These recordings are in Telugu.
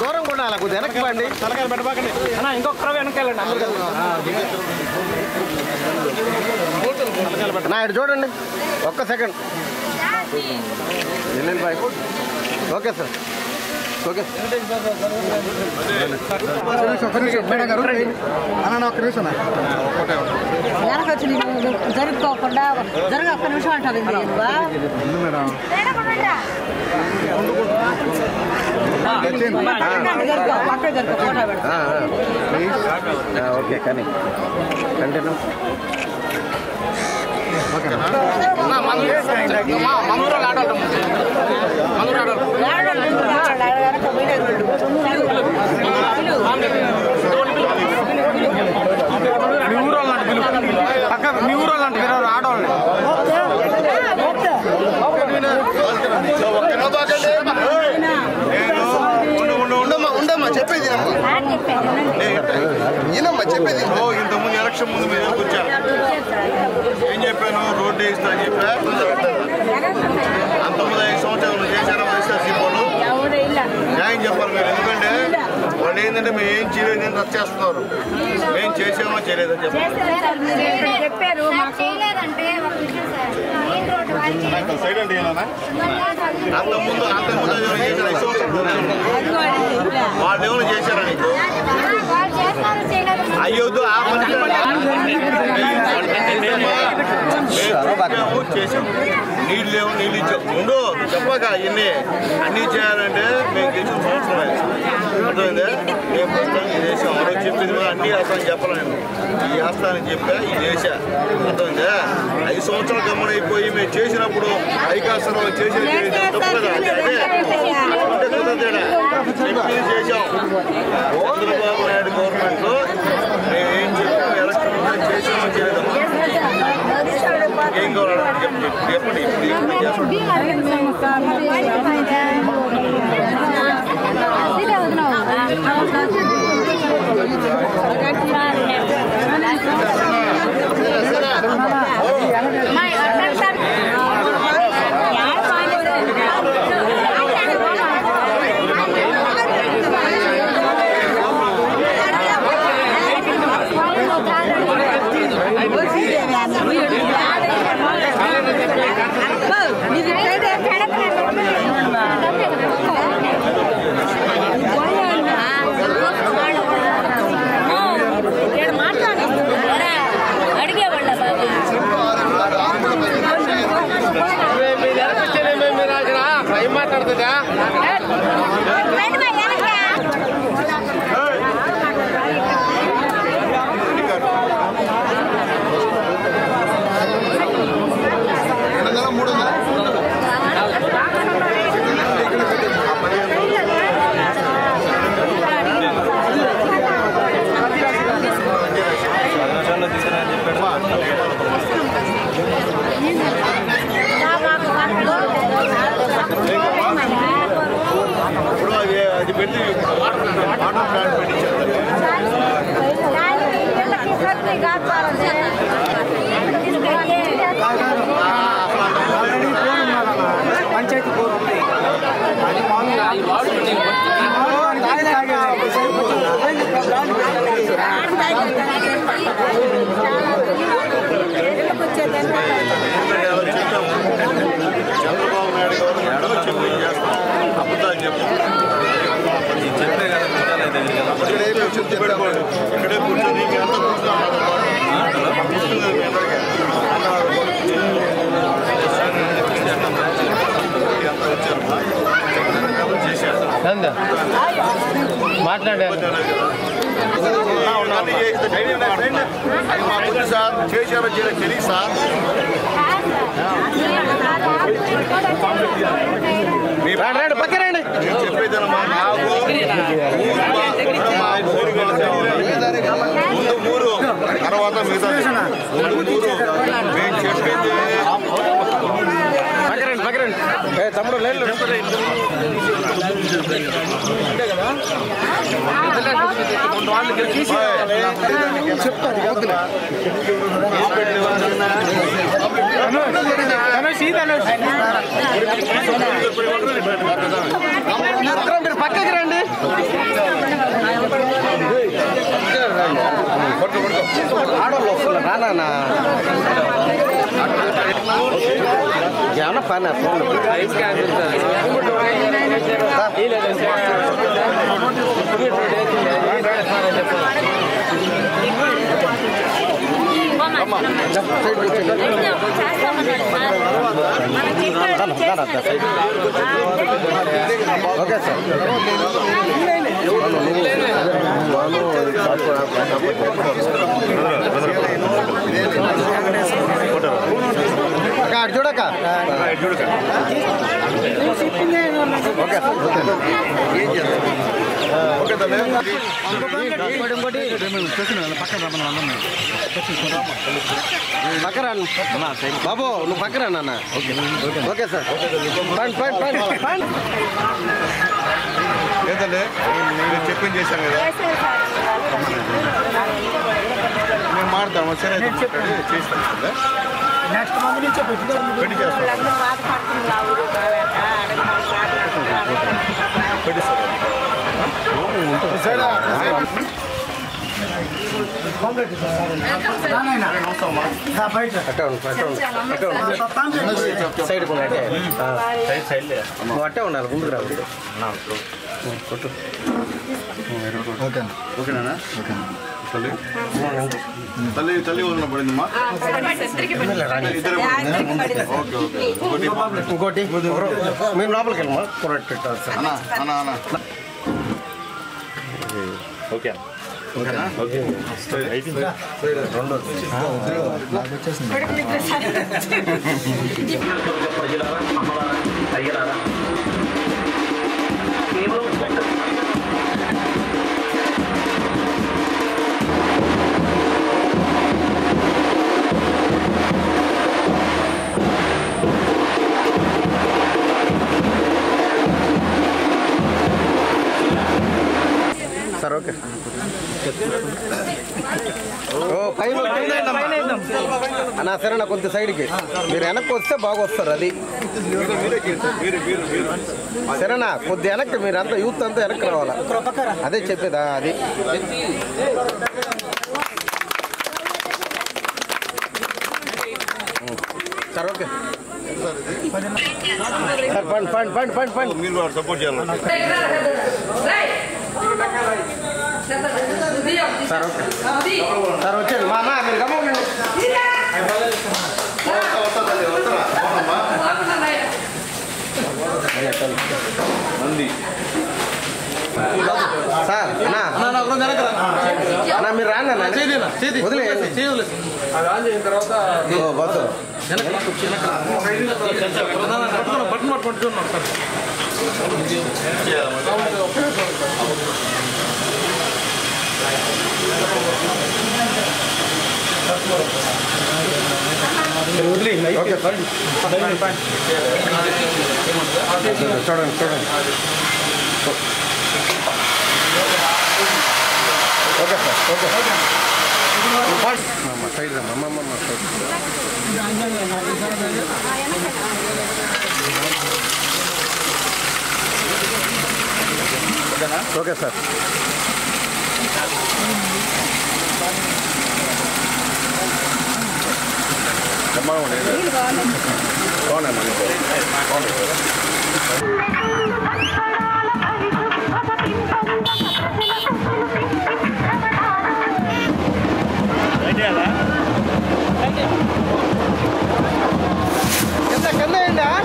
దూరం కూడా అలా కొద్దిగా వెనక్కి పండి తలకాయలు పెట్టబాకండి అన్న ఇంకొక వెనక్కి వెళ్ళండి అందరూ ఇటు చూడండి ఒక్క second boy okay sir okay ఒక్క నిమిషం మేడం గారు అన్న ఒక్క నిమిషం వెనక వచ్చి జరుపుకోకుండా జరగ ఒక్క నిమిషం అంటారు మేడం ఓకే కానీ కంటిన్యూ మీ ఊరు అంటే వేరే ఆడవాళ్ళని ఉండమ్మా చెప్పేది ఈయనమ్మా చెప్పేది ఇంతకుముందు ఎలక్షన్ ముందు మీరు కూర్చారు ఏం చెప్పాను రోడ్డు వేస్తా అని చెప్పా అంతకుముందు 5 సంవత్సరాలు చేశారు వైఎస్ఆర్సీ వాళ్ళు న్యాయం చెప్పాలి మీరు ఎందుకంటే వాళ్ళు ఏంటంటే మేము ఏం చేయలేదని రద్దు చేస్తున్నారు మేము చేసామో చేయలేదని చెప్పారు అంతకుముందు చేశారు 5 సంవత్సరాలు వాళ్ళు ఏమైనా చేశారా నీకు అయ్యొద్దు ఆ చేసాం నీళ్ళు లేవు నీళ్ళు ఇచ్చాం ఉండు చెప్పక ఇన్ని అన్నీ చేయాలంటే మేము గెలిచిన సంవత్సరం అర్థమైందే మేము ప్రస్తుతానికి ఇది వేసాం ఆ రోజు చెప్పింది కూడా అన్నీ వేస్తానని చెప్పాలి నేను ఈ వేస్తానని చెప్పా ఇది వేసా అర్థమైందే 5 సంవత్సరాలు గమనైపోయి మేము చేసినప్పుడు ఐకాసనం చేసేది తప్పు కదా అంటే కుదరదేడా చెప్పింది చేసాం చంద్రబాబు నాయుడు గవర్నమెంట్లో మేము ఏం చెప్పాము ఎలక్షన్ చేసామో చేయలేదమ్మా ఏం కావాలంటే చెప్పండి మాట్లాడుతుందా అది పెట్టి వాటర్ ప్లాంట్ పెట్టించారు పంచాయతీ చంద్రబాబు నాయుడు గవర్నమెంట్ చెప్పింది చేస్తాం అబద్ధాలు చెప్తాం ఇక్కడే కూర్చొని మాట్లాడారు సార్ చేశారో తెలియదు సార్ పక్కనండి చెప్పేదమ్మా ముందు ఊరు తర్వాత మిగతా ఊరు మేము చెప్పేది పక్కరండి తమ్ముడు లేదు పక్కకి రండి ఆడోళ్ళు వస్తున్నారు రానా ఏమన్నా పని ఓకే సార్ అక్కడ చూడక ఓకే పక్కరా బాబు నువ్వు పక్కరా నాన్న ఓకే సార్ లేదండి మీరు చెప్పింది చేశాను కదా మేము మాడతాము సరే చేసి నెక్స్ట్ మంత్ నుంచి పెట్టి చేస్తాం సైడ్ నువ్వు అట్టే ఉండాలి ముందుకు రావద్దు కొట్టు ఓకేనా తల్లి తల్లి వదిలిన పడిందమ్మా ఇంకోటి మేము లోపలికి వెళ్ళమా కొరట్ పెట్టాలి సార్ ఓకే ఓకేనా ఓకే సార్ ఓకే అన్నా సరే నా కొంత సైడ్కి మీరు వెనక్కి వస్తే బాగా వస్తారు అది సరేనా కొద్ది వెనక్కి మీరు అంతా యూత్ అంతా వెనక్కి రావాలా అదే చెప్పేదా అది సార్ ఓకే సార్ పండి మీరు సపోర్ట్ చేయాలి సార్ ఓకే సార్ వచ్చేది మా అమ్మ మీరు గమ్మండి సార్ అన్నా మీరు రాండి అన్న వదిలేయండి బస్సు బట్టన్ పట్టుకుంటూ ఉన్నాం సార్ ఓకే సార్ చూడండి ఓకే సార్ ఓకే మా సైడ్ అమ్మమ్మ సైడ్ ఓకే సార్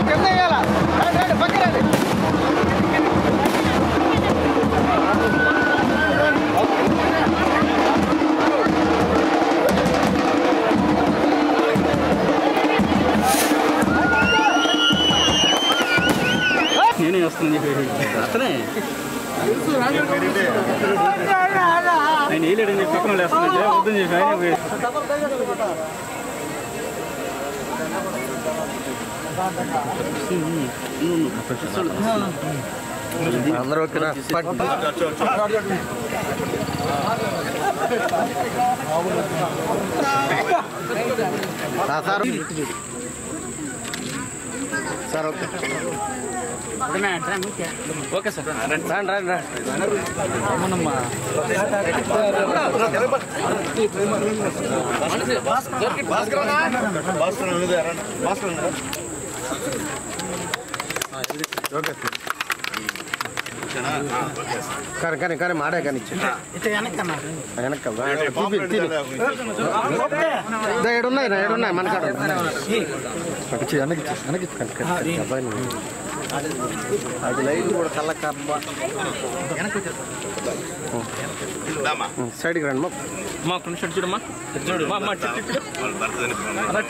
కింద వేయాలా పక్కన నేనే వస్తుంది అతనే ఆయన వేయలేడని చెప్పి పక్కన వేస్తాను వద్దని చెప్పి ఆయన అందరూ ఓకేనా sir sir okay okay sir రండి రండి కానీ మాడే కానీ ఏడున్నాయి మన కాడ అది లైట్ కూడా కళ్ళ సైడ్కి రండి మా కొంచెం షర్ట్ చూడమ్మా చూడు మా చూడు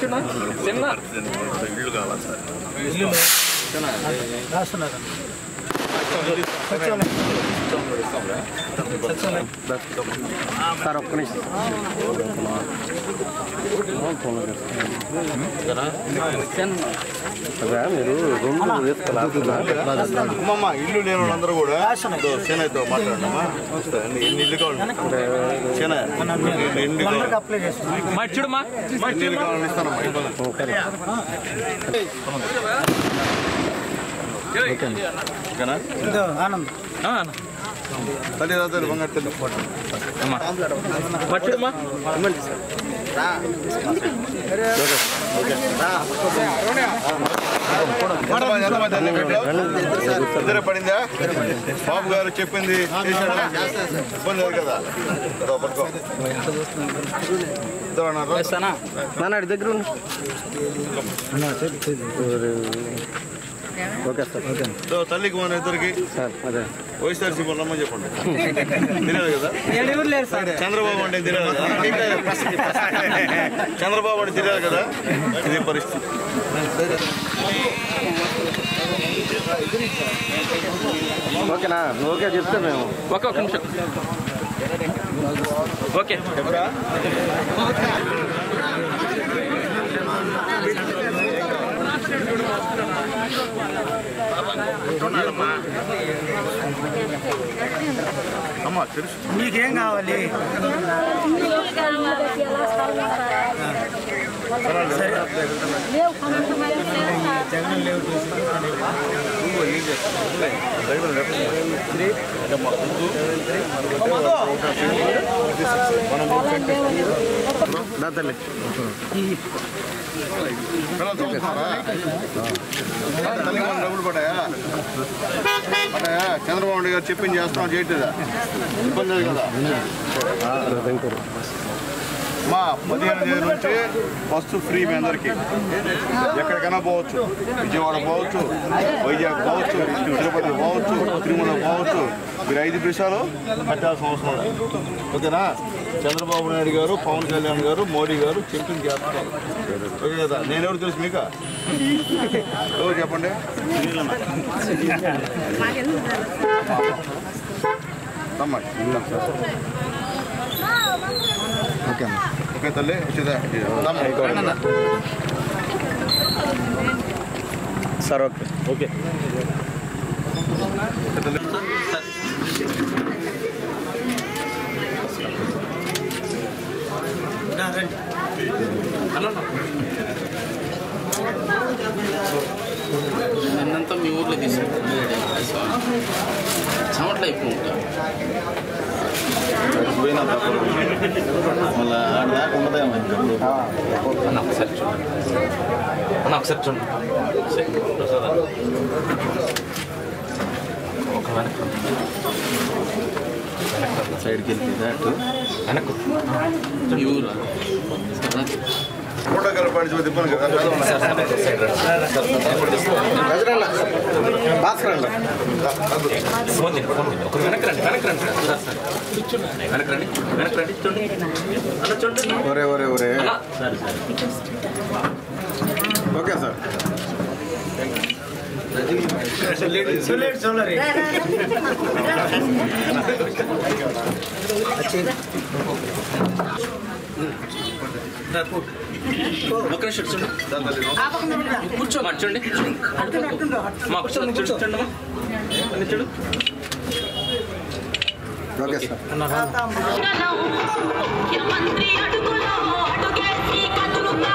చిన్న ఇల్లు కావాలి సార్ సార్ ఒక్క నిమిషం అదే మీరు రెండు అమ్మమ్మ ఇల్లు లేని వాళ్ళందరూ కూడా సేనతో మాట్లాడమ్మా ఎన్ని ఇల్లు కావాలి సేన ఎన్ని చూడమ్మా ఇల్లు కావాలని ఇస్తానమ్మా ఓకేనా తల్లి రాత్రి బంగారు తల్లి చూడమ్మా ఇద్దరే పడిందా బాబు గారు చెప్పింది ఇబ్బంది లేదు కదా నాన్న దగ్గర ఓకే సార్ ఓకే తల్లికి మన ఇద్దరికి సార్ అదే వైఎస్ఆర్సీపీ రమ్మని చెప్పండి తెలియదు కదా చంద్రబాబు అంటే తెలియదు కదా చంద్రబాబు అంటే తెలియదు కదా ఇది పరిస్థితి ఓకేనా ఓకే చెప్తే మేము ఒక్క నిమిషం ఓకే అమ్మా తెలుసు మీకేం కావాలి డబ్బులు పడ్డాయా చంద్రబాబు నాయుడు గారు చెప్పింది చేస్తాం చేయట్లేదా ఇబ్బంది లేదు కదా మా 15 నుంచి బస్సు ఫ్రీ మీ అందరికీ ఎక్కడికైనా పోవచ్చు విజయవాడ పోవచ్చు వైజాగ్ పోవచ్చు తిరుపతి పోవచ్చు తిరుమల పోవచ్చు మీరు 5 పైసలు కట్టాల్సిన అవసరం లేదు ఓకేనా చంద్రబాబు నాయుడు గారు పవన్ కళ్యాణ్ గారు మోడీ గారు చెప్పింది చేస్తారు ఓకే కదా నేనెవరు తెలుసు మీకు ఎవరు చెప్పండి ఓకే ఓకే తల్లి వచ్చేదా సార్ ఓకే ఓకే నిన్నంతా మీ ఊర్లో తీసుకుంటాం చెమట్లు అయిపోయింటా పోయినా తప్పదు మళ్ళీ ఆడ దాకా ఉండదేమో అన్న ఒకసారి చూడండి అన్న ఒకసారి చూడండి ఒక వెనక్కి సైడ్కి వెళ్తుంది అటు వెనక్కు ఈ ఊరు ఫోటో కలిపి ఇబ్బంది కదా ఒక వెనక్కి రండి వెనక్కి రండి చూడండి ఒరే ఒరే ఒరే ఓకే సార్ ఒక నిమిషం చూడండి కూర్చోమా చూడండి మా కూర్చోండి చూడండి చూడు ఓకే సార్ ముఖ్యమంత్రి అడుగులో అడుగేసి కదులుతా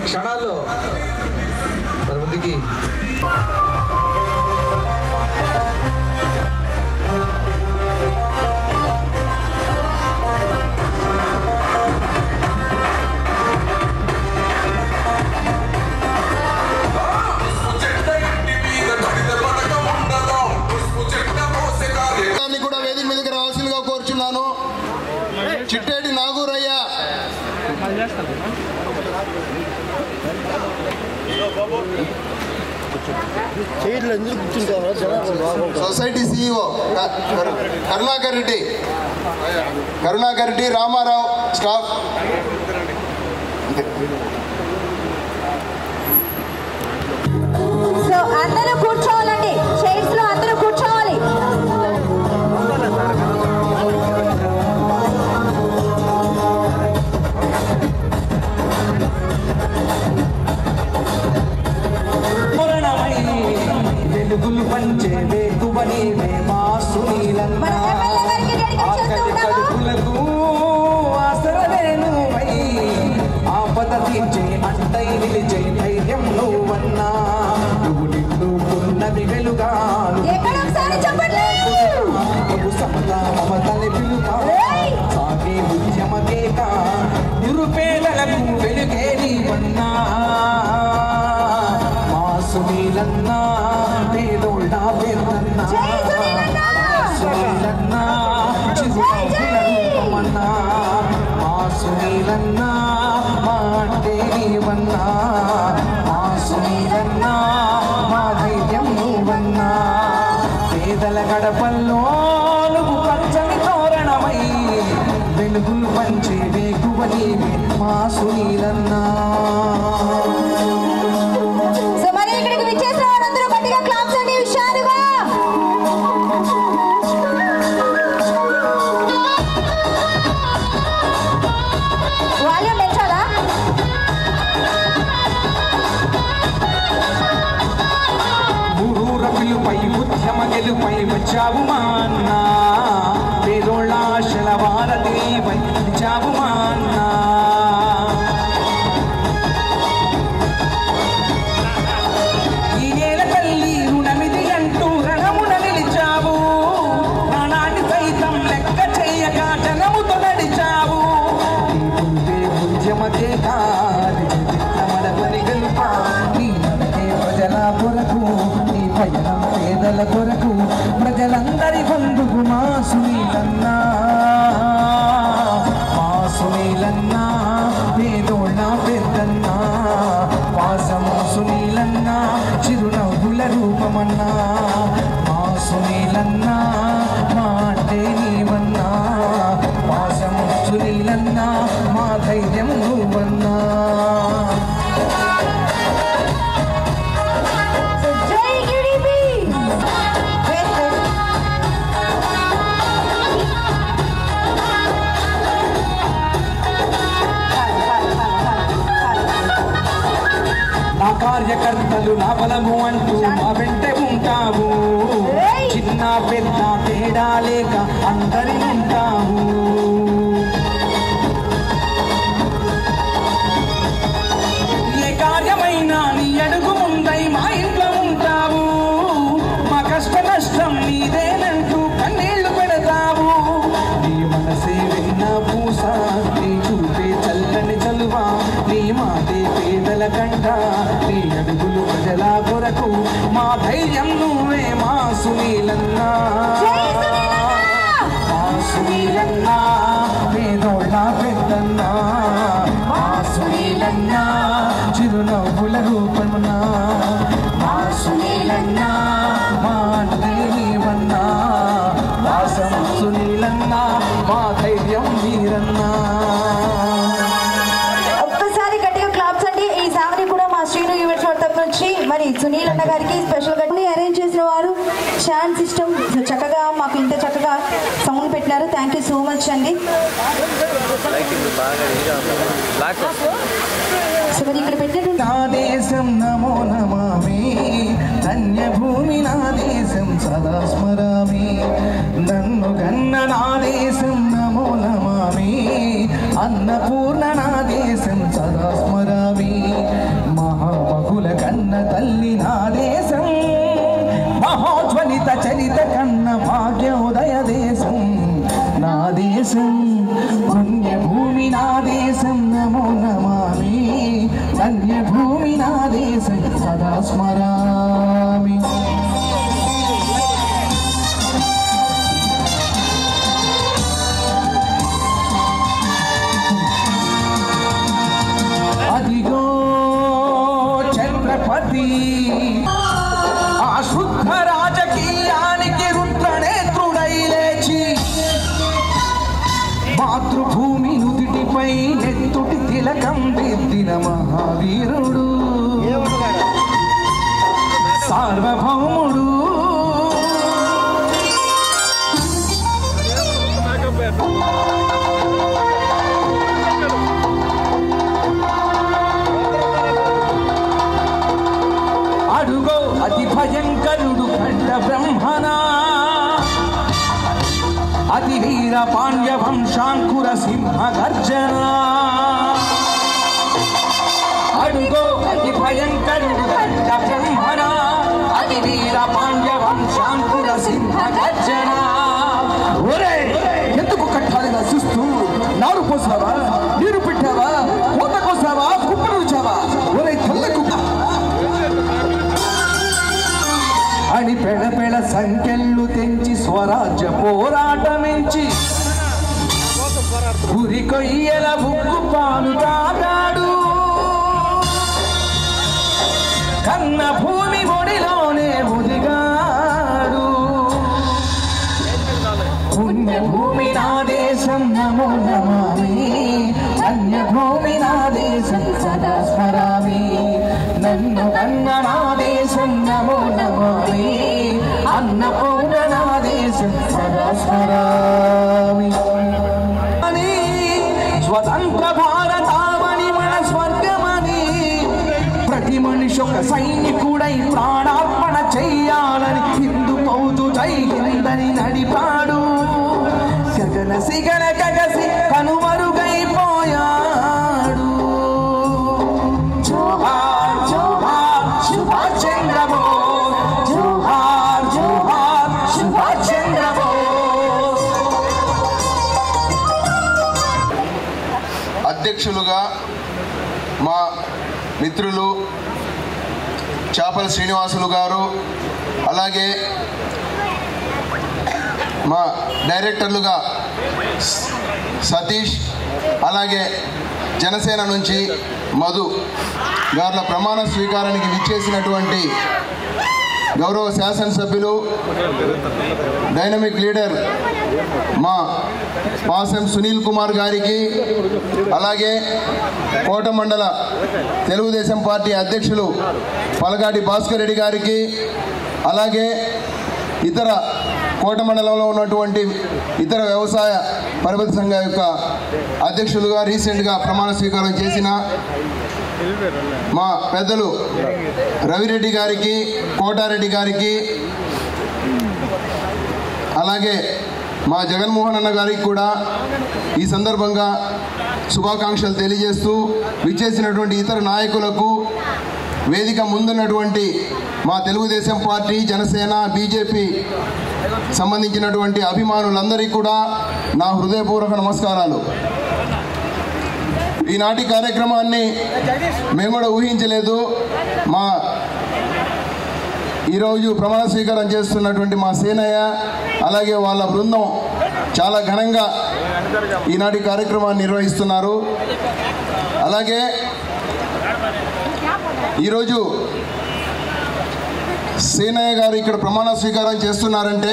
క్షణాల్లో మన ముందుకి కూడా వేదిక మీదకి రావాల్సిందిగా కోరుచున్నాను. Chitteti Nagurayya society CEO Karunakar Reddy Ramarao staff. So అందరూ కూర్చోవాలండి, చైర్స్ లో అందరూ కూర్చోవాలి. వెలుగులు పంచే వేకువని మా సునీలన్నా కడుపులకు ఆసరలేను ఆపద తీర్చే అంటై నిలిచే ధైర్యం నువ్వన్నా. నువ్వు నిండుకున్నది వెలుగా సమత మమతని పిలుగా సాగే ఉద్యమకేక నిరుపేదలకు వెలుగే నీవన్నా. మా సునీలన్నా పేదోళ్ళ పేర్లన్నా సునీలన్నా చిరుమన్నా. మా సునీలన్నా మా అంటే నీవన్నా. మా సునీలన్నా మా ధైర్యం నువ్వన్నా. పేదల గడపల్లో నువ్వు పచ్చని తోరణమై వెలుగులు పంచే వేకువ నీవే మా సునీలన్నా. ఉద్యమ గెలుపై వచ్చావు మా అన్న, పేదోళ్ళ ఆశల వారధిపై నిలిచావు మా అన్న. ఈ నేల తల్లి రుణమిది అంటూ రణమున నిలిచావు. ప్రాణాన్ని సైతం లెక్క చేయక జనముతో నడిచావు. ఉద్యమకే కామడపని గెలుప నీ మనకే ప్రజల కొరకు నీ పయనం పేదల కొరకు ప్రజలందరి బంధువు మా సునీలన్నా. మా సునీలన్నా పేదోళ్ళ పెద్దన్నా. వాసము సునీలన్నా చిరునవ్వుల రూపమన్నా. మా సునీలన్నా మా అంటే నీవన్నా. వాసము సునీలన్నా మా ధైర్యం నువ్వన్నా. నా కార్యకర్తలు నా బలము అంటూ మా వెంటే ఉంటావు. చిన్న పెద్ద తేడా లేక అందరి ఉంటావు. ఏ కార్యమైనా నీ అడుగు ముందై మా ఇంట్లో ఉంటావు. మా కష్ట నష్టం నీదేనంటూ కన్నీళ్లు పెడతావు. నీ మనసే విన్న పూస నీ చూపే చల్లని చలువా. నీ మాటే పేదల కంట నీ అడుగులు ప్రజల కొరకు మా ధైర్యం నువ్వే మా సునీలన్నా. మా సునీలన్నా పేదోళ్ళ పెద్దన్నా. మా సునీలన్నా చిరునవ్వుల రూపమన్నా. మా సునీలన్నా మా అంటే నీవన్నా. వాసం సునీలన్నా మా ధైర్యం మీరన్నా. మరి సునీల్ అన్న గారికి స్పెషల్ గా అరేంజ్ చేసిన వారు చాన్ సిస్టమ్ చక్కగా మాకు ఇంత చక్కగా సౌండ్ పెట్టినారు. థ్యాంక్ యూ సో మచ్ అండి. సో మరి ఇక్కడ పెట్టినటువంటి నా దేశం నమో నమామి, ధన్య భూమి నా దేశం సదా స్మరామి. నన్ను గన్న నా దేశం నమో నమామి, అన్నపూర్ణ నా దేశం సదా స్మరామి. తల్లి నా దేశం మహోజ్వలిత చరిత కన్న భాగ్యోదయ దేశం నా దేశం పుణ్యభూమి నా దేశం నమో నమామి ధన్యభూమి నా దేశం సదా స్మరామి. అదిగో ఛత్రపతి ఆ శుద్ధ రాజకీయానికి రుద్రనేత్రుడై లేచి మాతృభూమి నుదిటిపై నెత్తుటి తిలకం దిద్దిన మహావీరుడు సార్వభౌముడు అడుగో అతి భయంకరుడు ఖండ బ్రహ్మణ అతి వీర పాండ్య వంశాంకుర సింహ గర్జన అడుగో అతి భయంకరుడు ఖండ బ్రహ్మణ అతి వీర పాండ్య వంశాంకుర సింహ గర్జన. ఒరే ఎందుకు కట్టాలిగా చూస్తూ నారు పోసావా నీరు పెట్టావా కోత కోసావా కుప్పలు ఉంచావా ఒరే తెల్లకు అని పెడపెడ సంఖ్యలు తెంచి స్వరాజ్య పోరాటమించి గురి కొయ్యల బుక్కు పాలు తాగాడు కన్న భూమి ఒడిలోనే ఒదిగాడు. పుణ్యభూమి నా దేశం నమో నమామి ధన్యభూమి నా దేశం సదా స్మరామి నన్ను కన్న నా దేశం నమో నమామి అన్నపూర్ణ నా దేశం సదా స్మరామి. స్వతంత్ర భారతావని మన స్వర్గమని ప్రతి మనిషి ఒక సైనికుడై ప్రాణార్పణ చెయ్యాలని హిందూ పౌతు జై హిందని నడిపాడు. గగన సిగన గగసి కనుమరుగైపోయాడు. జోహార్ జోహార్ సుభాష్ చంద్రబోస్ జోహార్ జోహార్ సుభాష్ చంద్రబోస్. అధ్యక్షులుగా మా మిత్రులు చాపల శ్రీనివాసులు గారు, అలాగే మా డైరెక్టర్లుగా సతీష్, అలాగే జనసేన నుంచి మధు గార్ల ప్రమాణ స్వీకారానికి విచ్చేసినటువంటి గౌరవ శాసనసభ్యులు డైనమిక్ లీడర్ మా పాసం సునీల్ కుమార్ గారికి, అలాగే కోట మండల తెలుగుదేశం పార్టీ అధ్యక్షులు పలగాటి భాస్కర్ రెడ్డి గారికి, అలాగే ఇతర కోట మండలంలో ఉన్నటువంటి ఇతర వ్యవసాయ పరిమిత సంఘం యొక్క అధ్యక్షులుగా రీసెంట్గా ప్రమాణ స్వీకారం చేసిన మా పెద్దలు రవిరెడ్డి గారికి, కోటారెడ్డి గారికి, అలాగే మా జగన్మోహన్ అన్న గారికి కూడా ఈ సందర్భంగా శుభాకాంక్షలు తెలియజేస్తూ విచ్చేసినటువంటి ఇతర నాయకులకు, వేదిక ముందున్నటువంటి మా తెలుగుదేశం పార్టీ, జనసేన, బీజేపీ సంబంధించినటువంటి అభిమానులందరికీ కూడా నా హృదయపూర్వక నమస్కారాలు. ఈనాటి కార్యక్రమాన్ని మేము కూడా ఊహించలేదు. మా ఈరోజు ప్రమాణ స్వీకారం చేస్తున్నటువంటి మా సేనయ్య, అలాగే వాళ్ళ బృందం చాలా ఘనంగా ఈనాటి కార్యక్రమాన్ని నిర్వహిస్తున్నారు. అలాగే ఈరోజు సేనయ్య గారు ఇక్కడ ప్రమాణ స్వీకారం చేస్తున్నారంటే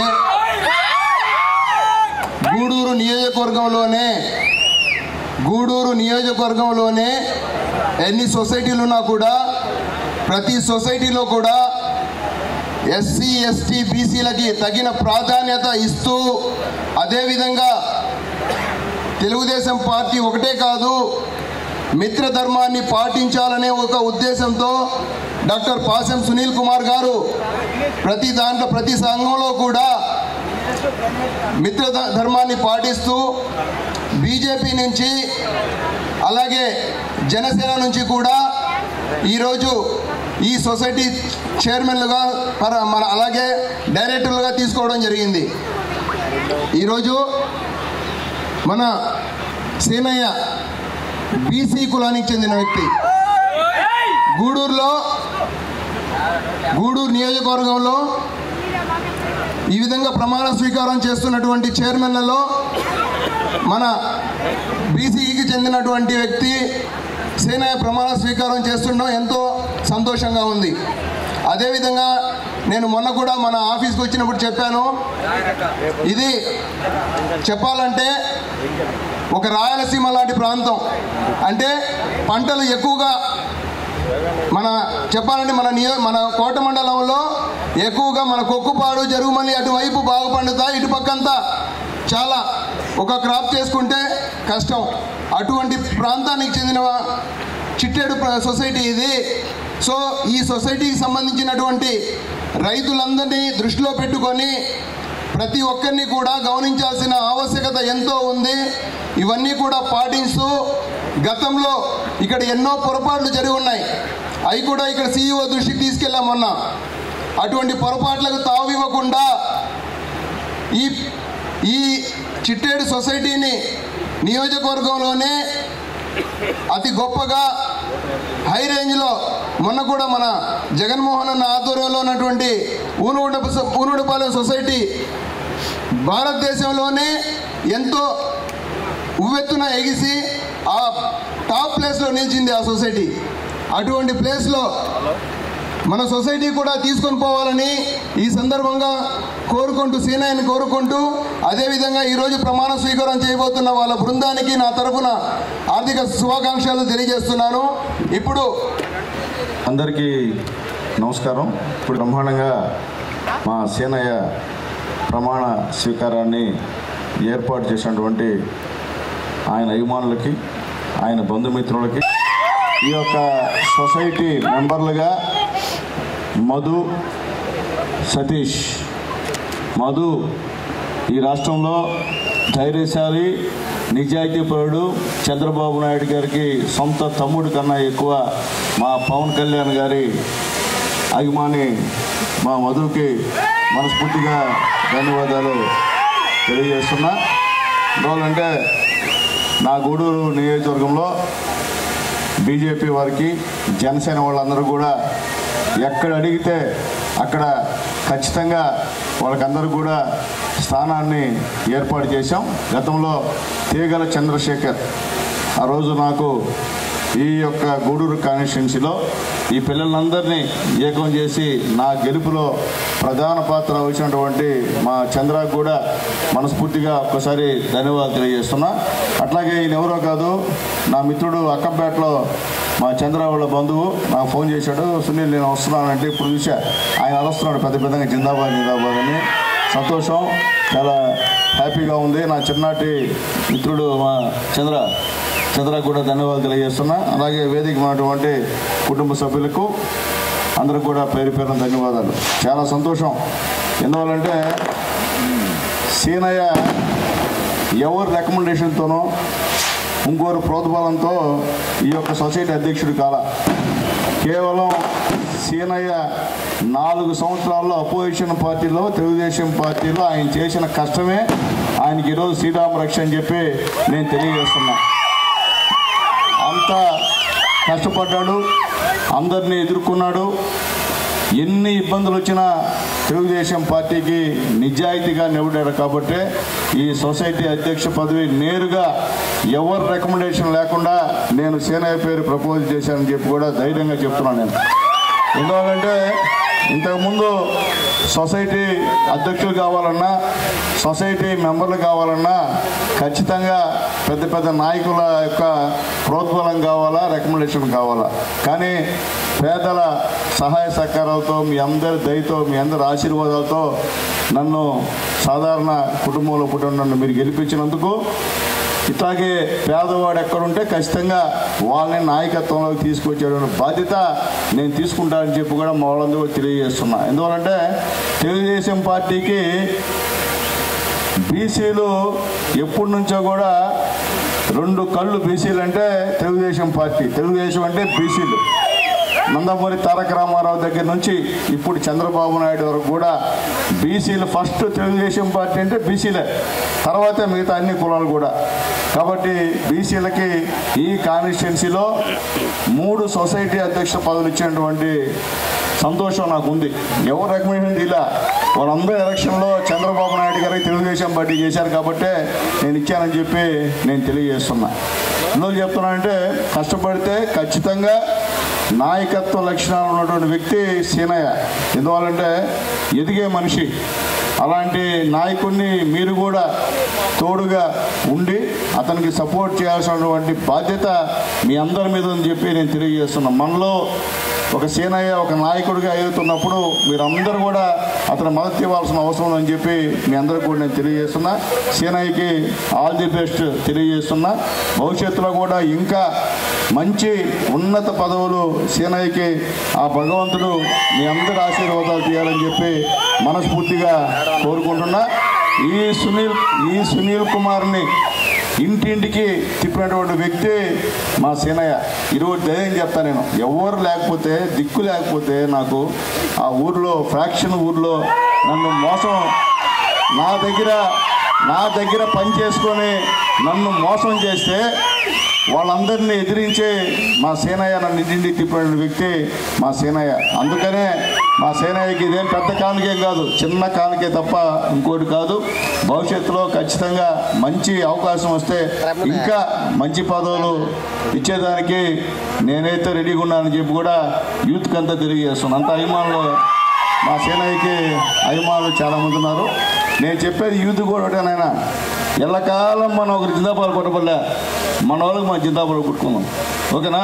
గూడూరు నియోజకవర్గంలోనే ఎన్ని సొసైటీలు ఉన్నా కూడా ప్రతి సొసైటీలో కూడా ఎస్సీ, ఎస్టీ, బీసీలకి తగిన ప్రాధాన్యత ఇస్తూ, అదేవిధంగా తెలుగుదేశం పార్టీ ఒకటే కాదు మిత్రధర్మాన్ని పాటించాలనే ఒక ఉద్దేశంతో డాక్టర్ పాసం సునీల్ కుమార్ గారు ప్రతి సంఘంలో కూడా మిత్రధర్మాన్ని పాటిస్తూ బీజేపీ నుంచి అలాగే జనసేన నుంచి కూడా ఈరోజు ఈ సొసైటీ చైర్మన్లుగా మన అలాగే డైరెక్టర్లుగా తీసుకోవడం జరిగింది. ఈరోజు మన సీనయ్య బీసీ కులానికి చెందిన వ్యక్తి. గూడూరు నియోజకవర్గంలో ఈ విధంగా ప్రమాణ స్వీకారం చేస్తున్నటువంటి చైర్మన్లలో మన బీసీకి చెందినటువంటి వ్యక్తి సీనయ్య ప్రమాణ స్వీకారం చేస్తుండడం ఎంతో సంతోషంగా ఉంది. అదేవిధంగా నేను మొన్న కూడా మన ఆఫీస్కి వచ్చినప్పుడు చెప్పాను, ఇది చెప్పాలంటే ఒక రాయలసీమ లాంటి ప్రాంతం. అంటే పంటలు ఎక్కువగా చెప్పాలంటే మన కోట మండలంలో ఎక్కువగా మన కొక్కుపాడు జరుగుమల్లి అటువైపు బాగా పండుతాయి. ఇటు పక్కంతా చాలా ఒక క్రాప్ చేసుకుంటే కష్టం. అటువంటి ప్రాంతానికి చెందిన చిట్టేడు సొసైటీ ఇది. సో ఈ సొసైటీకి సంబంధించినటువంటి రైతులందరినీ దృష్టిలో పెట్టుకొని ప్రతి ఒక్కరిని కూడా గమనించాల్సిన ఆవశ్యకత ఎంతో ఉంది. ఇవన్నీ కూడా పాటిస్తూ గతంలో ఇక్కడ ఎన్నో పొరపాట్లు జరిగి ఉన్నాయి. అవి కూడా ఇక్కడ CEO దృష్టికి తీసుకెళ్ళామన్నా. అటువంటి పొరపాట్లకు తావివ్వకుండా ఈ చిట్టేడు సొసైటీని నియోజకవర్గంలోనే అతి గొప్పగా హై రేంజ్లో మొన్న కూడా మన జగన్మోహన్ అన్న ఆధ్వర్యంలో ఉన్నటువంటి ఊనుగుంటపాలెం సొసైటీ భారతదేశంలోనే ఎంతో ఉవ్వెత్తున ఎగిసి ఆ టాప్ ప్లేస్లో నిలిచింది ఆ సొసైటీ. అటువంటి ప్లేస్లో మన సొసైటీ కూడా తీసుకొని పోవాలని ఈ సందర్భంగా కోరుకుంటూ సీనయ్యని కోరుకుంటూ, అదేవిధంగా ఈరోజు ప్రమాణ స్వీకారం చేయబోతున్న వాళ్ళ బృందానికి నా తరఫున ఆర్థిక శుభాకాంక్షలు తెలియజేస్తున్నాను. ఇప్పుడు అందరికీ నమస్కారం. ఇప్పుడు బ్రహ్మాండంగా మా సీనయ్య ప్రమాణ స్వీకారాన్ని ఏర్పాటు చేసినటువంటి ఆయన అభిమానులకి, ఆయన బంధుమిత్రులకి, ఈ యొక్క సొసైటీ మెంబర్లుగా మధు, సతీష్. మధు ఈ రాష్ట్రంలో ధైర్యశాలి, నిజాయితీపరుడు, చంద్రబాబు నాయుడు గారికి సొంత తమ్ముడు కన్నా ఎక్కువ మా పవన్ కళ్యాణ్ గారి అభిమాని. మా మధుకి మనస్ఫూర్తిగా ధన్యవాదాలు తెలియజేస్తున్నా. ఎందుకంటే నా గూడూరు నియోజకవర్గంలో బీజేపీ వారికి, జనసేన వాళ్ళందరూ కూడా ఎక్కడ అడిగితే అక్కడ ఖచ్చితంగా వాళ్ళకందరూ కూడా స్థానాన్ని ఏర్పాటు చేశాం. గతంలో తీగల చంద్రశేఖర్ ఆ రోజు నాకు ఈ యొక్క గూడూరు కాన్స్టిట్యున్సీలో ఈ పిల్లలందరినీ ఏకం చేసి నా గెలుపులో ప్రధాన పాత్ర వహించినటువంటి మా చంద్రకు కూడా మనస్ఫూర్తిగా ఒక్కసారి ధన్యవాదాలు తెలియజేస్తున్నా. అట్లాగే ఈయన ఎవరో కాదు, నా మిత్రుడు అక్కంపేటలో మా చంద్ర వాళ్ళ బంధువు నాకు ఫోన్ చేశాడు, సునీల్ నేను వస్తున్నానంటే ఇప్పుడు చూసా ఆయన అరుస్తున్నాడు పెద్ద పెద్దగా జిందాబాద్ జిందాబాద్ అని. సంతోషం, చాలా హ్యాపీగా ఉంది. నా చిన్ననాటి మిత్రుడు మా చంద్ర కూడా ధన్యవాదాలు తెలియజేస్తున్నా. అలాగే వేదిక ఉన్నటువంటి కుటుంబ సభ్యులకు అందరికి కూడా పేరు పేరున ధన్యవాదాలు. చాలా సంతోషం. ఎందువల్లంటే సీనయ్య ఎవరి రికమెండేషన్తోనో ఇంకోరు ప్రోత్సాహంతో ఈ యొక్క సొసైటీ అధ్యక్షుడు కాల. కేవలం సీనయ్య 4 సంవత్సరాల్లో అపోజిషన్ పార్టీలో, తెలుగుదేశం పార్టీలో ఆయన చేసిన కష్టమే ఆయనకి ఈరోజు శ్రీరామ రక్ష అని చెప్పి నేను తెలియజేస్తున్నా. అంత కష్టపడ్డాడు, అందరినీ ఎదుర్కొన్నాడు. ఎన్ని ఇబ్బందులు వచ్చినా తెలుగుదేశం పార్టీకి నిజాయితీగా నిలబడారు. కాబట్టి ఈ సొసైటీ అధ్యక్ష పదవి నేరుగా ఎవరు రికమెండేషన్ లేకుండా నేను సీనయ్య పేరు ప్రపోజ్ చేశానని చెప్పి కూడా ధైర్యంగా చెప్తున్నాను నేను. ఎందుకంటే ఇంతకుముందు సొసైటీ అధ్యక్షులు కావాలన్నా, సొసైటీ మెంబర్లు కావాలన్నా ఖచ్చితంగా పెద్ద పెద్ద నాయకుల యొక్క ప్రోద్బలం కావాలా, రికమెండేషన్ కావాలా. కానీ పేదల సహాయ సహకారాలతో, మీ అందరి దయతో, మీ అందరి ఆశీర్వాదాలతో నన్ను సాధారణ కుటుంబంలో పుట్టిన నన్ను మీరు గెలిపించినందుకు, ఇట్లాగే పేదవాడు ఎక్కడుంటే ఖచ్చితంగా వాళ్ళని నాయకత్వంలోకి తీసుకొచ్చేటువంటి బాధ్యత నేను తీసుకుంటానని చెప్పి కూడా మా వాళ్ళందరూ తెలియజేస్తున్నా. ఎందువల్లంటే తెలుగుదేశం పార్టీకి బీసీలు ఎప్పటి నుంచో కూడా 2 కళ్ళు. బీసీలు అంటే తెలుగుదేశం పార్టీ, తెలుగుదేశం అంటే బీసీలు. నందమూరి తారక రామారావు దగ్గర నుంచి ఇప్పుడు చంద్రబాబు నాయుడు వరకు కూడా బీసీలు ఫస్ట్ తెలుగుదేశం పార్టీ అంటే బీసీలే, తర్వాతే మిగతా అన్ని కులాలు కూడా. కాబట్టి బీసీలకి ఈ కాన్స్టిట్యున్సీలో 3 సొసైటీ అధ్యక్ష పదవులు ఇచ్చినటువంటి సంతోషం నాకు ఉంది. ఎవరు రికమెండేషన్ ఇలా వాళ్ళందరూ ఎలక్షన్లో చంద్రబాబు నాయుడు గారికి తెలుగుదేశం పార్టీ చేశారు కాబట్టే నేను ఇచ్చానని చెప్పి నేను తెలియజేస్తున్నా. ఎందుకు చెప్తున్నానంటే కష్టపడితే ఖచ్చితంగా నాయకత్వ లక్షణాలు ఉన్నటువంటి వ్యక్తి సీనయ్య. ఎందువల్లంటే ఎదిగే మనిషి. అలాంటి నాయకుడిని మీరు కూడా తోడుగా ఉండి అతనికి సపోర్ట్ చేయాల్సినటువంటి బాధ్యత మీ అందరి మీద అని చెప్పి నేను తెలియజేస్తున్నాను. మనలో ఒక సీనయ్య ఒక నాయకుడిగా ఎదుగుతున్నప్పుడు మీరందరూ కూడా అతను మద్దతు ఇవ్వాల్సిన అవసరం అని చెప్పి మీ అందరికీ కూడా నేను తెలియజేస్తున్నా. సీనయ్యకి ఆల్ ది బెస్ట్ తెలియజేస్తున్నా. భవిష్యత్తులో కూడా ఇంకా మంచి ఉన్నత పదవులు సీనయ్యకి ఆ భగవంతుడు మీ అందరి ఆశీర్వాదాలు తీయాలని చెప్పి మనస్ఫూర్తిగా కోరుకుంటున్నా. ఈ సునీల్ కుమార్ని ఇంటింటికి తిప్పినటువంటి వ్యక్తి మా సీనయ్య. ఈరోజు ధైర్యం చెప్తా, నేను ఎవరు లేకపోతే దిక్కు లేకపోతే నాకు ఆ ఊర్లో ఫ్రాక్షన్ ఊర్లో నన్ను మోసం నా దగ్గర పని చేసుకొని నన్ను మోసం చేస్తే వాళ్ళందరినీ ఎదిరించే మా సీనయ్య నన్ను ఇంటింటికి తిప్పిన వ్యక్తి మా సీనయ్య. అందుకనే మా సీనయ్యకి ఇదేం పెద్ద కానుకేం కాదు, చిన్న కానుకే తప్ప ఇంకోటి కాదు. భవిష్యత్తులో ఖచ్చితంగా మంచి అవకాశం వస్తే ఇంకా మంచి పదవులు ఇచ్చేదానికి నేనైతే రెడీగా ఉన్నానని చెప్పి కూడా యూత్కి అంతా తెలియజేస్తున్నాను. అంత అభిమానులు మా సీనయ్యకి అభిమానులు చాలామంది ఉన్నారు. నేను చెప్పేది యూత్ కూడా ఒకటేనైనా, ఎల్లకాలం మనం ఒకరి జిందాబాలు కొట్టబడలే, మన వాళ్ళకి మనం జిందాబాలు కొట్టుకున్నాం. ఓకేనా?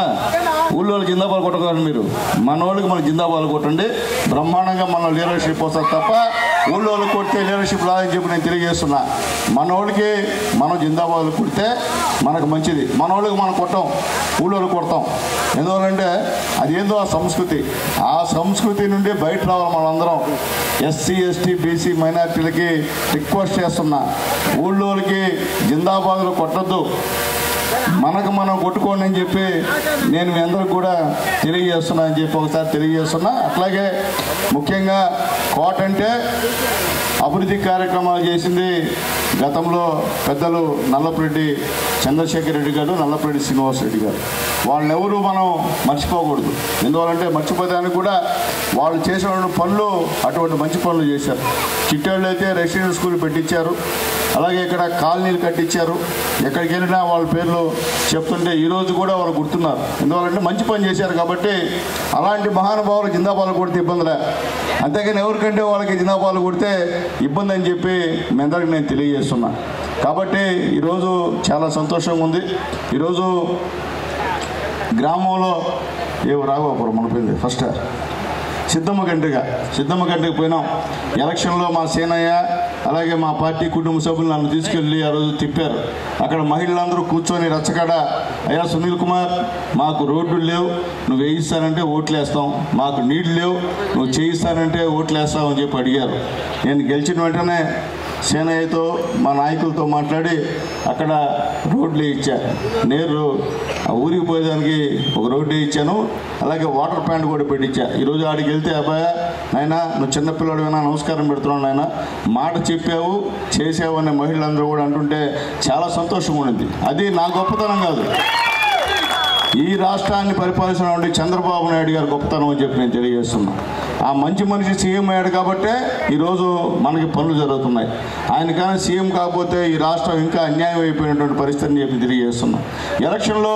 ఊళ్ళో వాళ్ళకి జిందాబాలు కొట్టకండి, మీరు మన వాళ్ళకి మనం జిందాబాలు కొట్టండి. బ్రహ్మాండంగా మన లీడర్షిప్ వస్తుంది తప్ప ఊళ్ళో వాళ్ళకి కొడితే లీడర్షిప్ రాదని చెప్పి నేను తెలియజేస్తున్నా. మన వాళ్ళకి మనం జిందాబాలు కొడితే మనకు మంచిది. మన వాళ్ళకి మనం కొట్టాం, ఊళ్ళో వాళ్ళకి కొడతాం. ఎందువల్లంటే అది ఏందో ఆ సంస్కృతి నుండి బయట రావాలి. మనందరం ఎస్సీ ఎస్టీ బీసీ మైనార్టీలకి రిక్వెస్ట్ చేస్తున్నా, ఊళ్ళోకి జిందాబాదులు కొట్టద్దు, మనకు మనం కొట్టుకోండి అని చెప్పి నేను మీ అందరికి కూడా తెలియజేస్తున్నా అని చెప్పి ఒకసారి తెలియజేస్తున్నా. అట్లాగే ముఖ్యంగా కోట అంటే అభివృద్ధి కార్యక్రమాలు చేసింది గతంలో పెద్దలు నల్లపురెడ్డి చంద్రశేఖర్ రెడ్డి గారు, నల్లపురెడ్డి శ్రీనివాస్ రెడ్డి గారు. వాళ్ళని ఎవరు మనం మర్చిపోకూడదు. ఎందువల్లంటే మర్చిపోదానికి కూడా వాళ్ళు చేసిన పనులు అటువంటి మంచి పనులు చేశారు. చిట్టేళ్ళు అయితే రెసిడెన్షియల్ స్కూల్ పెట్టించారు, అలాగే ఇక్కడ కాలనీలు కట్టించారు. ఎక్కడికి వెళ్ళినా వాళ్ళ పేర్లు చెప్తుంటే ఈరోజు కూడా వాళ్ళు గుర్తున్నారు. ఎందువల్లంటే మంచి పని చేశారు కాబట్టి అలాంటి మహానుభావులు జిందాబాలు కొడితే ఇబ్బందిలే, అంతేగాని ఎవరికంటే వాళ్ళకి జిందాబాలు కొడితే ఇబ్బంది అని చెప్పి మీ అందరికీ నేను తెలియజేస్తున్నా. కాబట్టి ఈరోజు చాలా సంతోషంగా ఉంది. ఈరోజు గ్రామంలో రాఘవాపురం మనపోయింది ఫస్ట్ సిద్ధమ్మ గంటకి పోయినాం. ఎలక్షన్లో మా సేనయ్య అలాగే మా పార్టీ కుటుంబ సభ్యులు నన్ను తీసుకెళ్ళి ఆ రోజు తిప్పారు. అక్కడ మహిళలందరూ కూర్చొని రచ్చకాడ, అయ్యా సునీల్ కుమార్, మాకు రోడ్లు లేవు, నువ్వు వేయిస్తానంటే ఓట్లు వేస్తాం, మాకు నీళ్లు లేవు, నువ్వు చేయిస్తానంటే ఓట్లు వేస్తావు అని చెప్పి అడిగారు. నేను గెలిచిన వెంటనే సేనయ్యతో మా నాయకులతో మాట్లాడి అక్కడ రోడ్లు ఇచ్చా. నేరు ఆ ఊరికి పోయేదానికి ఒక రోడ్డు ఇచ్చాను, అలాగే వాటర్ ప్లాంట్ కూడా పెట్టించా. ఈరోజు ఆడికి వెళ్తే అబ్బాయి నాయన నువ్వు చిన్నపిల్లడివైనా నమస్కారం పెడుతున్నావు నాయన, మాట చెప్పావు చేసావు అనే మహిళలందరూ కూడా అంటుంటే చాలా సంతోషంగా ఉండింది. అది నా గొప్పతనం కాదు, ఈ రాష్ట్రాన్ని పరిపాలిస్తున్నటువంటి చంద్రబాబు నాయుడు గారు గొప్పతనం అని చెప్పి నేను తెలియజేస్తున్నా. ఆ మంచి మనిషి సీఎం అయ్యాడు కాబట్టే ఈరోజు మనకి పనులు జరుగుతున్నాయి. ఆయన కానీ సీఎం కాకపోతే ఈ రాష్ట్రం ఇంకా అన్యాయం అయిపోయినటువంటి పరిస్థితిని చెప్పి తెలియజేస్తున్నాం. ఎలక్షన్లో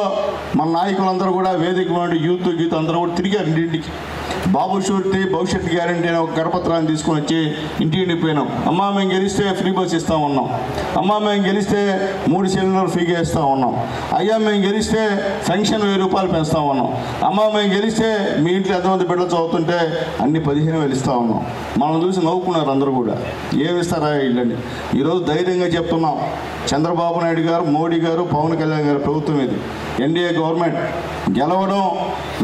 మన నాయకులందరూ కూడా వేదిక యూత్ అందరూ కూడా తిరిగారు ఇంటింటికి. బాబు షూరిటీ భవిష్యత్ గ్యారంటీ అనే ఒక కరపత్రాన్ని తీసుకొని వచ్చి ఇంటింటికి పోయినాం. అమ్మా మేము గెలిస్తే ఫ్రీ బస్ ఇస్తూ ఉన్నాం, అమ్మా మేము గెలిస్తే 3 సిలిండర్లు ఫ్రీగా ఇస్తూ ఉన్నాం, అయ్యా మేము గెలిస్తే పెన్షన్ 1000 రూపాయలు పెంచుతూ ఉన్నాం, అమ్మా మేము గెలిస్తే మీ ఇంట్లో ఎంతమంది బిడ్డలు చదువుతుంటే అన్ని 15,000 ఇస్తూ ఉన్నాం. మనం చూసి నవ్వుకున్నారు అందరూ కూడా, ఏమిస్తారా ఇళ్ళని. ఈరోజు ధైర్యంగా చెప్తున్నాం, చంద్రబాబు నాయుడు గారు, మోడీ గారు, పవన్ కళ్యాణ్ గారు ప్రభుత్వం ఇది, ఎన్డీఏ గవర్నమెంట్ గెలవడం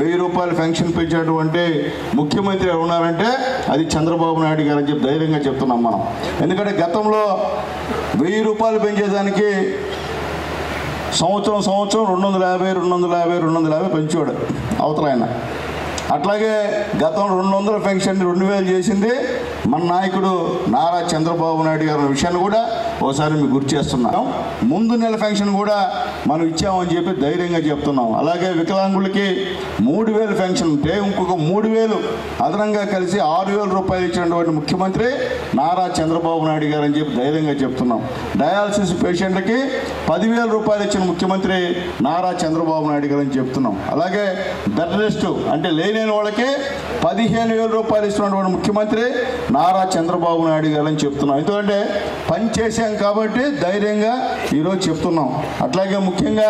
1000 రూపాయలు పెన్షన్ పెంచినటువంటి ముఖ్యమంత్రి ఉన్నారంటే అది చంద్రబాబు నాయుడు గారు అని చెప్పి ధైర్యంగా చెప్తున్నాం మనం. ఎందుకంటే గతంలో 1000 రూపాయలు పెంచేదానికి సంవత్సరం 250 పెంచేవాడు అవతల ఆయన. అట్లాగే గతంలో 200 పెన్షన్ 2000 చేసింది మన నాయకుడు నారా చంద్రబాబు నాయుడు గారి విషయాన్ని కూడా ఒకసారి మీకు గుర్తు చేస్తున్నాం. ముందు నెల పెన్షన్ కూడా మనం ఇచ్చామని చెప్పి ధైర్యంగా చెప్తున్నాం. అలాగే వికలాంగులకి 3000 పెన్షన్ ఉంటే ఇంకొక 3000 అదనంగా కలిసి 6000 రూపాయలు ఇచ్చినటువంటి ముఖ్యమంత్రి నారా చంద్రబాబు నాయుడు గారు అని చెప్పి ధైర్యంగా చెప్తున్నాం. డయాలసిస్ పేషెంట్లకి 10,000 రూపాయలు ఇచ్చిన ముఖ్యమంత్రి నారా చంద్రబాబు నాయుడు గారు అని చెప్తున్నాం. అలాగే బెడ్ రెస్ట్ అంటే లేని వాళ్ళకి 15,000 రూపాయలు ఇస్తున్నటువంటి ముఖ్యమంత్రి నారా చంద్రబాబు నాయుడు గారు అని చెప్తున్నాం. ఎందుకంటే పని చేశాం కాబట్టి ధైర్యంగా ఈరోజు చెప్తున్నాం. అట్లాగే ముఖ్యంగా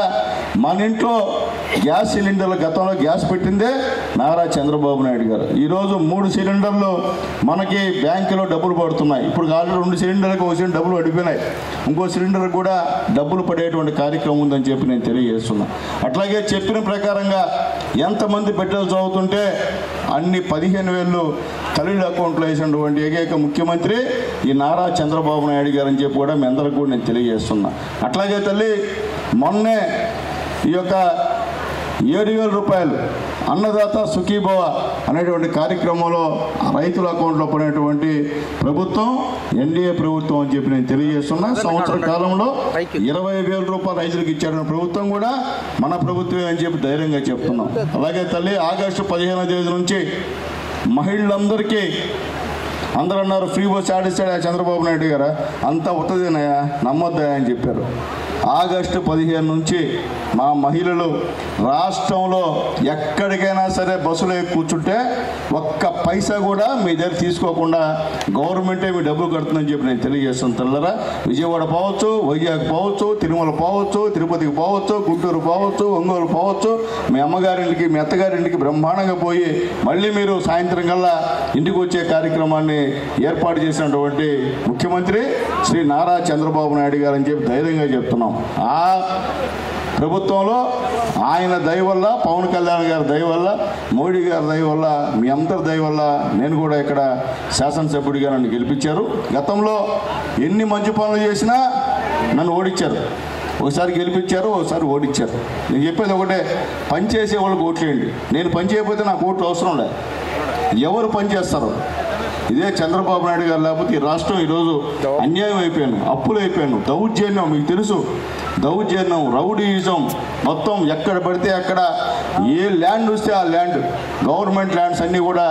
మన ఇంట్లో గ్యాస్ సిలిండర్లు గతంలో గ్యాస్ పెట్టిందే నారా చంద్రబాబు నాయుడు గారు. ఈరోజు 3 సిలిండర్లు మనకి బ్యాంకులో డబ్బులు పడుతున్నాయి. ఇప్పుడు ఆల్రెడీ 2 సిలిండర్లకు 1 సిలిండర్ డబ్బులు పడిపోయినాయి. ఇంకో సిలిండర్ కూడా డబ్బులు పడేటువంటి కార్యక్రమం ఉందని చెప్పి నేను తెలియజేస్తున్నా. అట్లాగే చెప్పిన ప్రకారంగా ఎంతమంది బిడ్డలు చదువుతుంటే అన్ని 15,000 తల్లిల అకౌంట్లో వేసినటువంటి ఏకైక ముఖ్యమంత్రి ఈ నారా చంద్రబాబు నాయుడు గారు అని చెప్పి కూడా మీ అందరికీ కూడా నేను తెలియజేస్తున్నా. అట్లాగే తల్లి మొన్నే ఈ యొక్క 7,000 రూపాయలు అన్నదాత సుఖీభవ అనేటువంటి కార్యక్రమంలో రైతుల అకౌంట్లో పడినటువంటి ప్రభుత్వం ఎన్డీఏ ప్రభుత్వం అని చెప్పి నేను తెలియజేస్తున్నా. సంవత్సర కాలంలో 20,000 రూపాయలు రైతులకు ఇచ్చారన్న ప్రభుత్వం కూడా మన ప్రభుత్వమే అని చెప్పి ధైర్యంగా చెప్తున్నాం. అలాగే తల్లి ఆగస్టు 15వ తేదీ నుంచి మహిళలందరికీ అందరూ అన్నారు ఫ్రీ బస్ ఆడిస్తాడా చంద్రబాబు నాయుడు గారు, అంతా ఉత్తదేనయా నమ్మొద్దా అని చెప్పారు. ఆగస్టు 15 నుంచి మా మహిళలు రాష్ట్రంలో ఎక్కడికైనా సరే బస్సులో కూర్చుంటే ఒక్క పైసా కూడా మీ దగ్గర తీసుకోకుండా గవర్నమెంటే మీ డబ్బులు కడుతుందని చెప్పి నేను తెలియజేస్తాను. తెల్లరా విజయవాడ పోవచ్చు, వైజాగ్ పోవచ్చు, తిరుమల పోవచ్చు, తిరుపతికి పోవచ్చు, గుంటూరు పోవచ్చు, ఒంగోలు పోవచ్చు, మీ అమ్మగారింటికి మీ అత్తగారింటికి బ్రహ్మాండంగా పోయి మళ్ళీ మీరు సాయంత్రం కల్లా ఇంటికి వచ్చే కార్యక్రమాన్ని ఏర్పాటు చేసినటువంటి ముఖ్యమంత్రి శ్రీ నారా చంద్రబాబు నాయుడు గారు అని చెప్పి ధైర్యంగా చెప్తున్నాం. ఆ ప్రభుత్వంలో ఆయన దయ వల్ల, పవన్ కళ్యాణ్ గారి దయ వల్ల, మోడీ గారి దయ వల్ల, మీ అందరి దయ వల్ల నేను కూడా ఇక్కడ శాసనసభ్యుడిగా నన్ను గెలిపించారు. గతంలో ఎన్ని మంచి పనులు చేసినా నన్ను ఓడించారు. ఒకసారి గెలిపించారు, ఒకసారి ఓడించారు. నేను చెప్పేది ఒకటే, పని చేసే వాళ్ళకి ఓట్లేయండి. నేను పని చేయకపోతే నాకు ఓట్లు అవసరం లేదు. ఎవరు పని చేస్తారు? ఇదే చంద్రబాబు నాయుడు గారు లేకపోతే ఈ రాష్ట్రం ఈరోజు అన్యాయం అయిపోయాను, అప్పులు అయిపోయాను, దౌర్జన్యం మీకు తెలుసు, దౌర్జన్యం, రౌడీయిజం మొత్తం ఎక్కడ పడితే అక్కడ ఏ ల్యాండ్ వస్తే ఆ ల్యాండ్ గవర్నమెంట్ ల్యాండ్స్ అన్నీ కూడా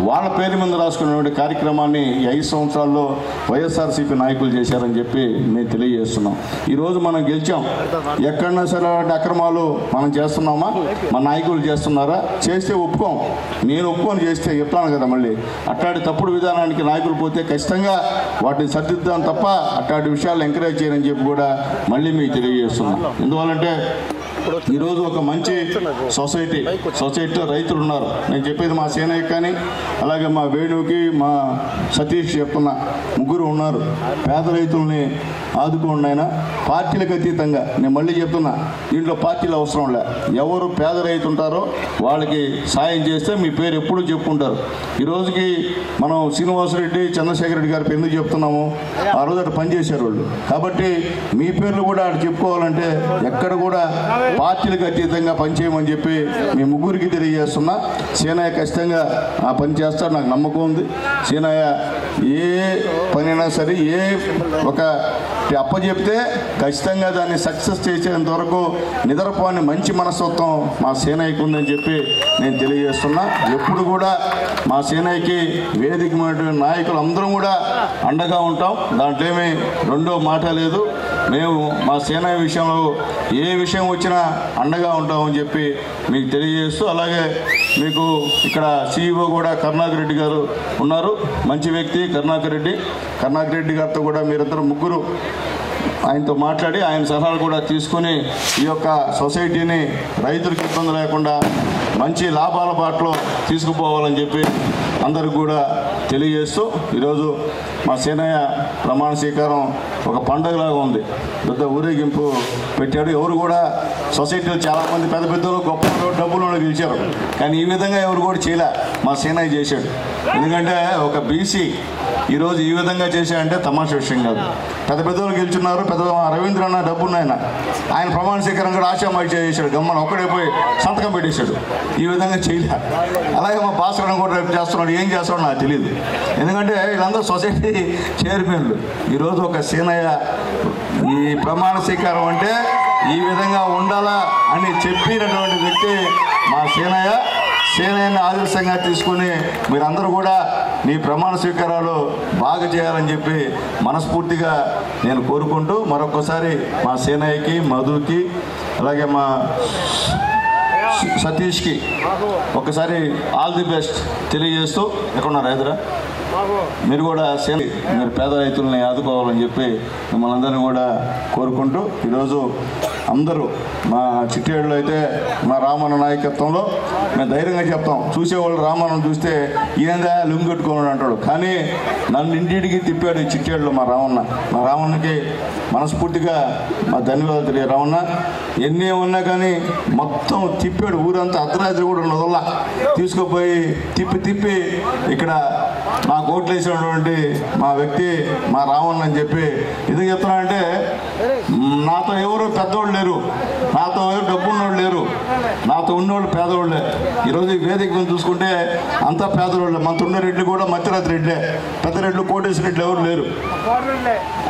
వాళ్ళ పేరు మీద రాసుకునేటువంటి కార్యక్రమాన్ని ఈ 5 సంవత్సరాల్లో వైఎస్ఆర్సీపీ నాయకులు చేశారని చెప్పి మేము తెలియజేస్తున్నాం. ఈరోజు మనం గెలిచాం. ఎక్కడన్నా సరే అక్రమాలు మనం చేస్తున్నామా? మన నాయకులు చేస్తున్నారా? చేస్తే ఒప్పుకోం. నేను ఒప్పుకొని చేస్తే చెప్తాను కదా, మళ్ళీ అట్లాంటి తప్పుడు విధానానికి నాయకులు పోతే ఖచ్చితంగా వాటిని సర్దిద్దాం తప్ప అట్లాంటి విషయాలు ఎంకరేజ్ చేయని చెప్పి కూడా మళ్ళీ మీకు తెలియజేస్తున్నాం. ఎందువల్లంటే ఈరోజు ఒక మంచి సొసైటీలో రైతులు ఉన్నారు. నేను చెప్పేది మా సేనయ్య కానీ అలాగే మా వేణుకి మా సతీష్ చెప్తున్నా, ముగ్గురు ఉన్నారు. పేద రైతుల్ని ఆదుకోండి ఆయన. పార్టీలకు అతీతంగా నేను మళ్ళీ చెప్తున్నా, దీంట్లో పార్టీలు అవసరం లే. ఎవరు పేద రైతు ఉంటారో వాళ్ళకి సాయం చేస్తే మీ పేరు ఎప్పుడూ చెప్పుకుంటారు. ఈ రోజుకి మనం శ్రీనివాసరెడ్డి, చంద్రశేఖర్ రెడ్డి గారి ఎందుకు చెప్తున్నాము, ఆ రోజు అటు పనిచేశారు వాళ్ళు. కాబట్టి మీ పేర్లు కూడా అటు చెప్పుకోవాలంటే ఎక్కడ కూడా పార్టీలకు అతీతంగా పనిచేయమని చెప్పి మీ ముగ్గురికి తెలియజేస్తున్నా. సేనయ్య ఖచ్చితంగా ఆ పని చేస్తాడు, నాకు నమ్మకం ఉంది. సేనయ్య ఏ పనైనా సరే ఏ ఒక అప్పచెప్తే ఖచ్చితంగా దాన్ని సక్సెస్ చేసేంత వరకు నిద్రపోని మంచి మనస్తత్వం మా సేనయ్యకు ఉందని చెప్పి నేను తెలియజేస్తున్నా. ఎప్పుడు కూడా మా సేనయ్యకి వేదికమైన నాయకులు అందరం కూడా అండగా ఉంటాం. దాంట్లో ఏమీ రెండో మాట లేదు. మేము మా సేనయ్య విషయంలో ఏ విషయం వచ్చినా అండగా ఉంటామని చెప్పి మీకు తెలియజేస్తూ, అలాగే మీకు ఇక్కడ CEO కూడా కరుణాకర్ రెడ్డి గారు ఉన్నారు. మంచి వ్యక్తి కరుణాకర్ రెడ్డి గారితో కూడా మీరందరూ ముగ్గురు ఆయనతో మాట్లాడి ఆయన సలహాలు కూడా తీసుకొని ఈ యొక్క సొసైటీని రైతులకు ఇబ్బంది లేకుండా మంచి లాభాల బాటలో తీసుకుపోవాలని చెప్పి అందరికి కూడా తెలియజేస్తూ, ఈరోజు మా సేనయ్య ప్రమాణ స్వీకారం ఒక పండుగలాగా ఉంది. పెద్ద ఊరేగింపు పెట్టాడు. ఎవరు కూడా సొసైటీలో చాలామంది పెద్ద పెద్దలు గొప్ప డబ్బులు గెలిచారు, కానీ ఈ విధంగా ఎవరు కూడా చేయలే. మా సేనయ్య చేశాడు. ఎందుకంటే ఒక బీసీ ఈరోజు ఈ విధంగా చేశాయంటే తమాషా విషయం కాదు. పెద్ద పెద్దవాళ్ళు గెలుచున్నారు. పెద్ద రవీంద్ర అన్న డబ్బున్నాయన, ఆయన ప్రమాణ స్వీకారం కూడా ఆశామాయి చేశాడు. గమ్మన ఒక్కడే పోయి సంతకం పెట్టేశాడు. ఈ విధంగా చేయలే. అలాగే మా భాస్కరన్ కూడా రేపు చేస్తున్నాడు. ఏం చేస్తాడో నాకు తెలియదు. ఎందుకంటే వీళ్ళందరూ సొసైటీ చైర్మన్లు. ఈరోజు ఒక సీనయ్య ఈ ప్రమాణ స్వీకారం అంటే ఈ విధంగా ఉండాలా అని చెప్పినటువంటి వ్యక్తి మా సీనయ్యని ఆదర్శంగా తీసుకుని మీరందరూ కూడా మీ ప్రమాణ స్వీకారాలు బాగా చేయాలని చెప్పి మనస్ఫూర్తిగా నేను కోరుకుంటూ మరొకసారి మా సీనయ్యకి, మధుకి, అలాగే మా సతీష్కి ఒకసారి ఆల్ ది బెస్ట్ తెలియజేస్తూ, ఎక్కడున్నారు హైదరా, మీరు కూడా మీరు పేద రైతులని ఆదుకోవాలని చెప్పి మిమ్మల్ని అందరినీ కూడా కోరుకుంటూ ఈరోజు అందరూ మా చిట్టేడులో అయితే మా రామన్న నాయకత్వంలో మేము ధైర్యంగా చెప్తాం. చూసేవాళ్ళు రామన్న చూస్తే ఈయనదా లుంగి కట్టుకోవాలని అంటాడు, కానీ నన్ను ఇంటింటికి తిప్పాడు ఈ చిట్టేడులో మా రామన్నకి మనస్ఫూర్తిగా మా ధన్యవాదాలు తెలియ. రామన్న ఎన్ని ఉన్నా కానీ మొత్తం తిప్పాడు. ఊరంతా అర్ధరాత్రి కూడా ఉన్నదల్లా తీసుకుపోయి తిప్పి ఇక్కడ నాకు ఓట్లు వేసినటువంటి మా వ్యక్తి మా రామన్న అని చెప్పి ఇది చెప్తున్నానంటే, నాతో ఎవరు పెద్దవాళ్ళు లేరు, నాతో ఎవరు డబ్బున్నోళ్ళు లేరు, నాతో ఉన్నవాళ్ళు పేదవాళ్ళే. ఈరోజు ఈ వేదిక చూసుకుంటే అంతా పేదవాళ్ళే. మన తుండే రెడ్లు కూడా మధ్యరాత్రి రెడ్లే, పెద్ద రెడ్లు, కోటేశ్వర రెడ్లు ఎవరు లేరు.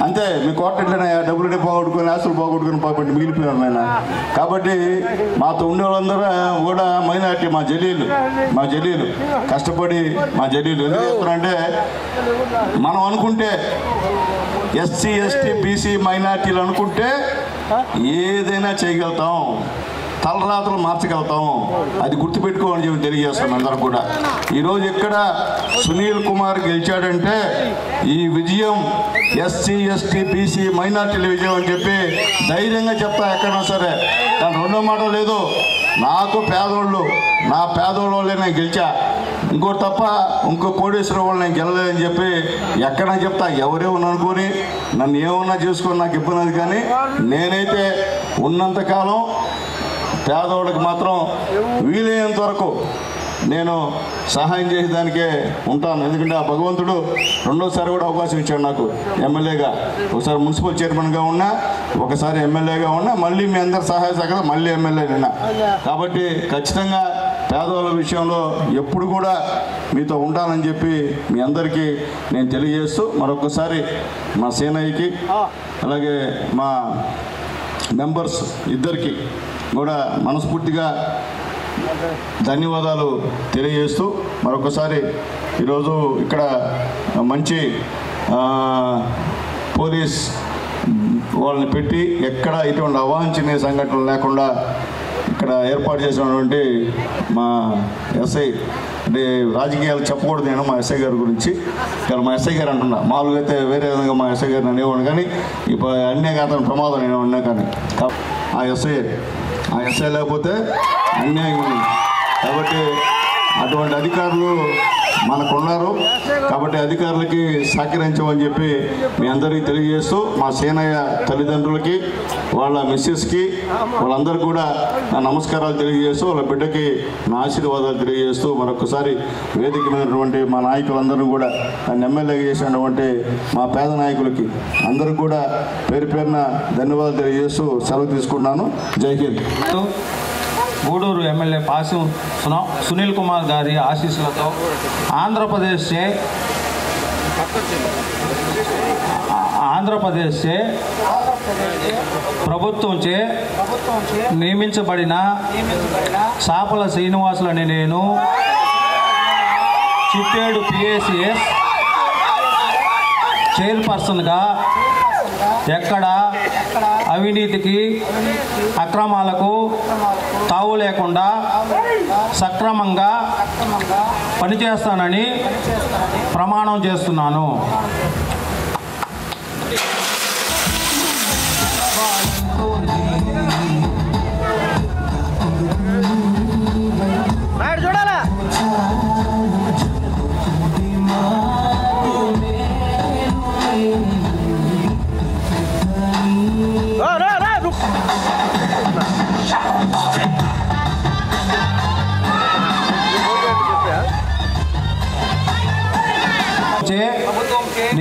అంతే మీ కోట రెడ్లే డబ్బులు పోగొట్టుకొని ఆస్తులు పోగొట్టుకొని పాపండి మిగిలిపోయారు ఆయన. కాబట్టి మాతో ఉండే వాళ్ళందరూ కూడా మైనార్టీ, మా జలీలు కష్టపడి మా జలీలు. ఎందుకు చెప్తున్నారంటే, మనం అనుకుంటే ఎస్సీ, ఎస్టీ, బీసీ మైనార్టీలు అనుకుంటే ఏదైనా చేయగలుగుతాం, తలరాతలు మార్చగలుగుతాం. అది గుర్తుపెట్టుకోమని చెప్పి తెలియజేస్తాం అందరూ కూడా. ఈరోజు ఇక్కడ సునీల్ కుమార్ గెలిచాడంటే ఈ విజయం ఎస్సీ, ఎస్టీ, బీసీ మైనార్టీల విజయం అని చెప్పి ధైర్యంగా చెప్తా ఎక్కడైనా సరే. దాని రెండో మాట లేదు, నాకు నా పేదోళ్ళే నేను గెలిచా, ఇంకోటి తప్ప ఇంకో కోటేశ్వర వాళ్ళు నేను గెలలేదని చెప్పి ఎక్కడైనా చెప్తా. ఎవరేమన్నా అనుకొని నన్ను ఏమన్నా చేసుకొని నాకు ఇబ్బంది, కానీ నేనైతే ఉన్నంతకాలం పేదవాళ్ళకి మాత్రం వీలైనంత వరకు నేను సహాయం చేసేదానికే ఉంటాను. ఎందుకంటే ఆ భగవంతుడు రెండోసారి కూడా అవకాశం ఇచ్చాడు నాకు ఎమ్మెల్యేగా. ఒకసారి మున్సిపల్ చైర్మన్గా ఉన్నా, ఒకసారి ఎమ్మెల్యేగా ఉన్నా, మళ్ళీ మీ అందరి సహాయ సహకారం మళ్ళీ ఎమ్మెల్యేనైనా. కాబట్టి ఖచ్చితంగా పేదవాళ్ళ విషయంలో ఎప్పుడు కూడా మీతో ఉంటానని చెప్పి మీ అందరికీ నేను తెలియజేస్తూ మరొకసారి మా సీనయ్యకి అలాగే మా మెంబర్స్ ఇద్దరికి కూడా మనస్ఫూర్తిగా ధన్యవాదాలు తెలియజేస్తూ మరొకసారి ఈరోజు ఇక్కడ మంచి పోలీస్ వాళ్ళని పెట్టి ఎక్కడ ఇటువంటి అవాంఛనీయ సంఘటనలు లేకుండా ఇక్కడ ఏర్పాటు చేసినటువంటి మా ఎస్ఐ, అంటే రాజకీయాలు చెప్పకూడదు నేను మా ఎస్ఐ గారి గురించి, ఇక్కడ మా ఎస్ఐ గారు అంటున్నా. మామూలుగా అయితే వేరే విధంగా మా ఎస్ఐ గారిని అనేవాడు, కానీ ఇప్పుడు అన్యాయఘాతం ప్రమాదం నేను ఉన్నా. కానీ ఆ ఎస్ఐ లేకపోతే అన్యాయం ఉంది. కాబట్టి అటువంటి అధికారులు మనకున్నారు. కాబట్టి అధికారులకి సహకరించమని చెప్పి మీ అందరికీ తెలియజేస్తూ, మా సీనయ్య తల్లిదండ్రులకి, వాళ్ళ మిస్సెస్కి, వాళ్ళందరూ కూడా నా నమస్కారాలు తెలియజేస్తూ, వాళ్ళ బిడ్డకి నా ఆశీర్వాదాలు తెలియజేస్తూ మరొకసారి వేదిక మీదటువంటి మా నాయకులందరూ కూడా నన్ను ఎమ్మెల్యేగా చేసినటువంటి మా పేద నాయకులకి అందరూ కూడా పేరున ధన్యవాదాలు తెలియజేస్తూ సెలవు తీసుకుంటున్నాను. జై హింద్. గూడూరు ఎమ్మెల్యే పాసం సునీల్ కుమార్ గారి ఆశీస్సులతో ఆంధ్రప్రదేశ్ ప్రభుత్వంచే నియమించబడిన సాపల శ్రీనివాసులని నేను చిట్టేడు PACS చైర్పర్సన్గా ఎక్కడ అవినీతికి, అక్రమాలకు తావు లేకుండా సక్రమంగా పనిచేస్తానని ప్రమాణం చేస్తున్నాను.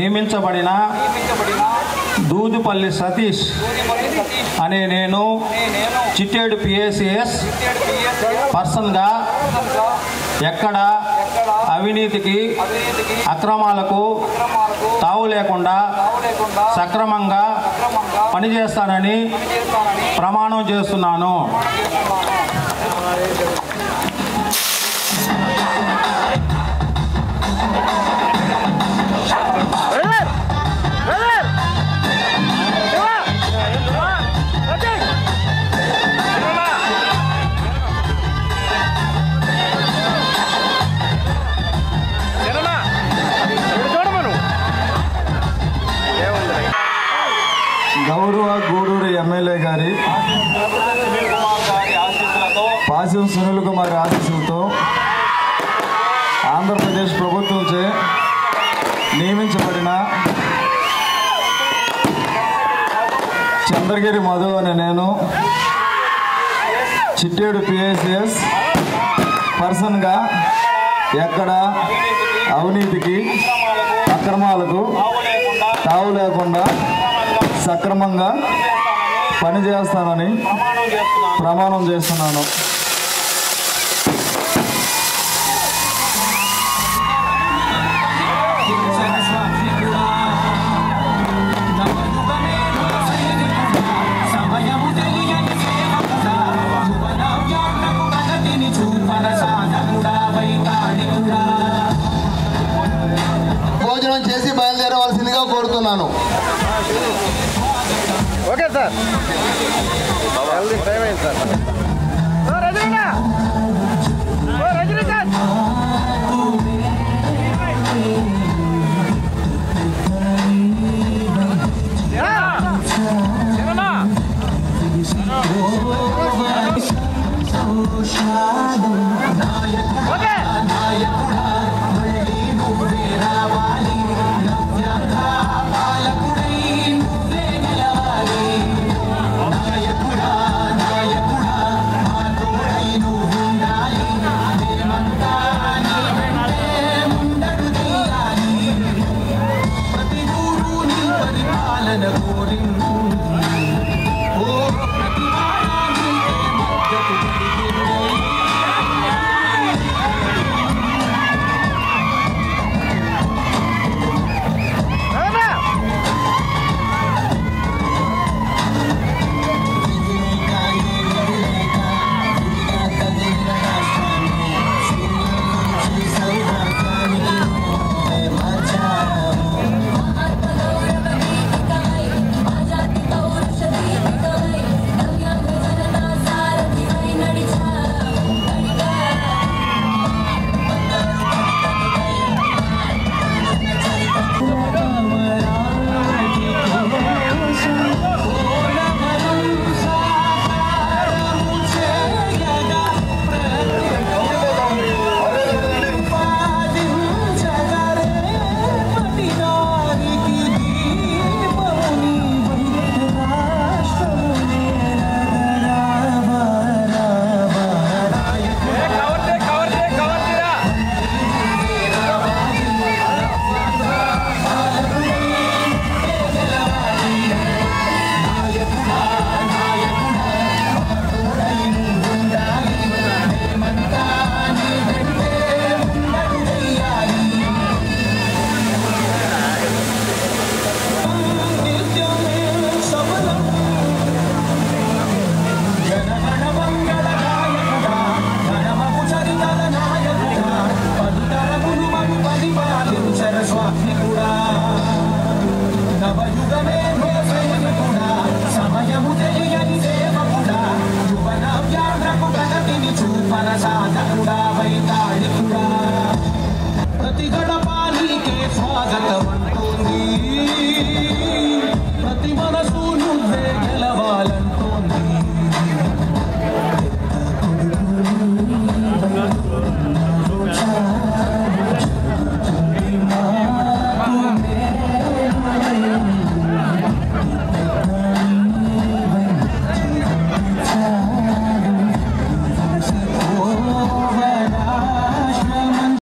నియమించబడిన దూదుపల్లి సతీష్ అనే నేను చిట్టేడు పిఎస్సిఎస్ పర్సన్గా ఎక్కడ అవినీతికి అక్రమాలకు తావు లేకుండా సక్రమంగా పనిచేస్తానని ప్రమాణం చేస్తున్నాను. గౌరవ గూడూరు ఎమ్మెల్యే గారి పాసిం సునీల్ కుమార్ ఆశీస్సులతో ఆంధ్రప్రదేశ్ ప్రభుత్వంచే నియమించబడిన చంద్రగిరి మధు అనే నేను చిట్టేడు పిఎస్సిఎస్ పర్సన్గా ఎక్కడ అవినీతికి అక్రమాలకు తావు లేకుండా సక్రమంగా పనిచేస్తానని ప్రమాణం చేస్తున్నాను. భోజనం చేసి బయలుదేరవలసిందిగా కోరుతున్నాను. ఓకే సార్, టైం అయింది సార్. నాయకుడా నాయకుడా